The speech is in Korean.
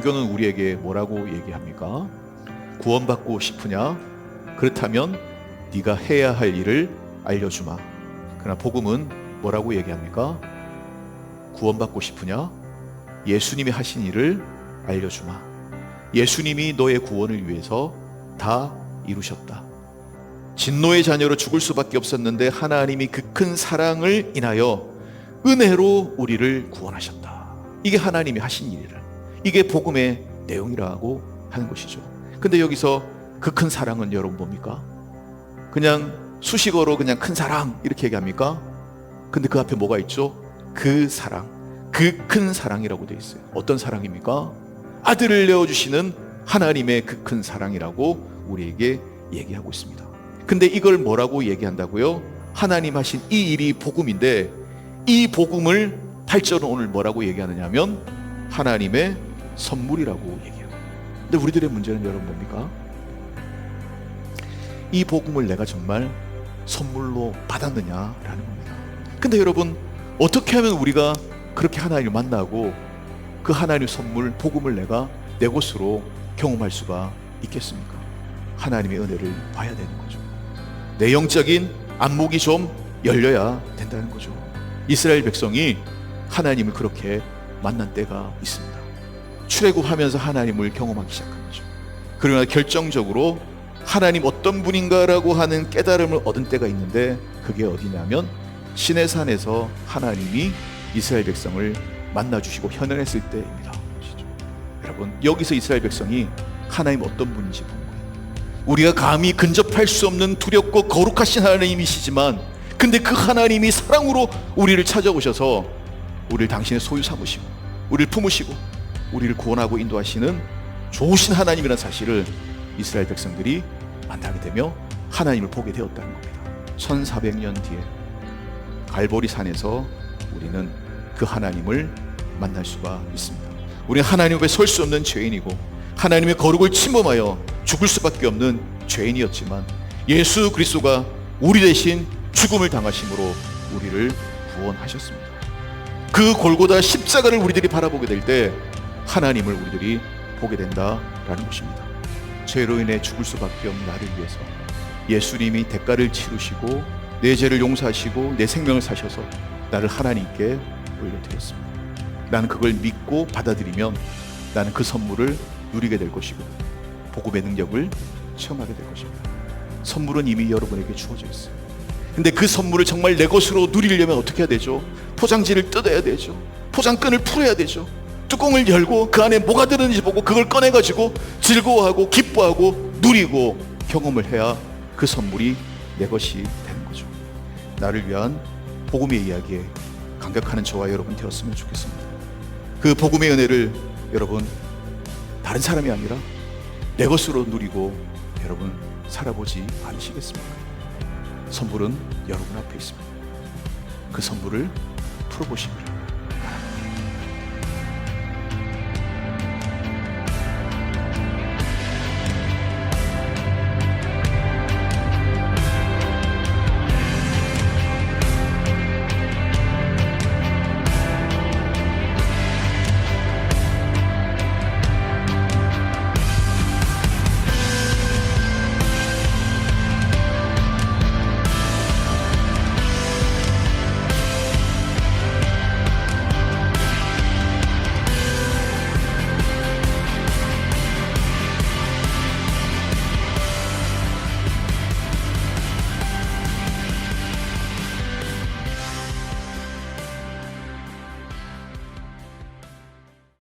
종교는 우리에게 뭐라고 얘기합니까? 구원받고 싶으냐? 그렇다면 네가 해야 할 일을 알려주마. 그러나 복음은 뭐라고 얘기합니까? 구원받고 싶으냐? 예수님이 하신 일을 알려주마. 예수님이 너의 구원을 위해서 다 이루셨다. 진노의 자녀로 죽을 수밖에 없었는데 하나님이 그 큰 사랑을 인하여 은혜로 우리를 구원하셨다. 이게 하나님이 하신 일이라. 이게 복음의 내용이라고 하는 것이죠. 근데 여기서 그 큰 사랑은 여러분 뭡니까? 그냥 수식어로 그냥 큰 사랑 이렇게 얘기합니까? 근데 그 앞에 뭐가 있죠? 그 사랑, 그 큰 사랑이라고 되어 있어요. 어떤 사랑입니까? 아들을 내어주시는 하나님의 그 큰 사랑이라고 우리에게 얘기하고 있습니다. 근데 이걸 뭐라고 얘기한다고요? 하나님 하신 이 일이 복음인데 이 복음을 8절은 오늘 뭐라고 얘기하느냐 하면 하나님의 선물이라고 얘기해요. 근데 우리들의 문제는 여러분 뭡니까? 이 복음을 내가 정말 선물로 받았느냐라는 겁니다. 근데 여러분 어떻게 하면 우리가 그렇게 하나님을 만나고 그 하나님의 선물 복음을 내가 내 것으로 경험할 수가 있겠습니까? 하나님의 은혜를 봐야 되는 거죠. 내 영적인 안목이 좀 열려야 된다는 거죠. 이스라엘 백성이 하나님을 그렇게 만난 때가 있습니다. 출애굽하면서 하나님을 경험하기 시작한 거죠. 그러나 결정적으로 하나님 어떤 분인가라고 하는 깨달음을 얻은 때가 있는데 그게 어디냐면 시내산에서 하나님이 이스라엘 백성을 만나주시고 현현했을 때입니다. 여러분 여기서 이스라엘 백성이 하나님 어떤 분인지 본 거예요. 우리가 감히 근접할 수 없는 두렵고 거룩하신 하나님이시지만 근데 그 하나님이 사랑으로 우리를 찾아오셔서 우리를 당신의 소유 삼으시고 우리를 품으시고 우리를 구원하고 인도하시는 좋으신 하나님이라는 사실을 이스라엘 백성들이 만나게 되며 하나님을 보게 되었다는 겁니다. 1400년 뒤에 갈보리 산에서 우리는 그 하나님을 만날 수가 있습니다. 우리는 하나님 앞에 설 수 없는 죄인이고 하나님의 거룩을 침범하여 죽을 수밖에 없는 죄인이었지만 예수 그리스도가 우리 대신 죽음을 당하심으로 우리를 구원하셨습니다. 그 골고다 십자가를 우리들이 바라보게 될 때 하나님을 우리들이 보게 된다라는 것입니다. 죄로 인해 죽을 수밖에 없는 나를 위해서 예수님이 대가를 치르시고 내 죄를 용서하시고 내 생명을 사셔서 나를 하나님께 올려드렸습니다. 나는 그걸 믿고 받아들이면 나는 그 선물을 누리게 될 것이고 복음의 능력을 체험하게 될 것입니다. 선물은 이미 여러분에게 주어져 있어요. 근데 그 선물을 정말 내 것으로 누리려면 어떻게 해야 되죠? 포장지를 뜯어야 되죠. 포장끈을 풀어야 되죠. 뚜껑을 열고 그 안에 뭐가 들었는지 보고 그걸 꺼내가지고 즐거워하고 기뻐하고 누리고 경험을 해야 그 선물이 내 것이 되는 거죠. 나를 위한 복음의 이야기에 감격하는 저와 여러분 되었으면 좋겠습니다. 그 복음의 은혜를 여러분 다른 사람이 아니라 내 것으로 누리고 여러분 살아보지 않으시겠습니까? 선물은 여러분 앞에 있습니다. 그 선물을 풀어보시기를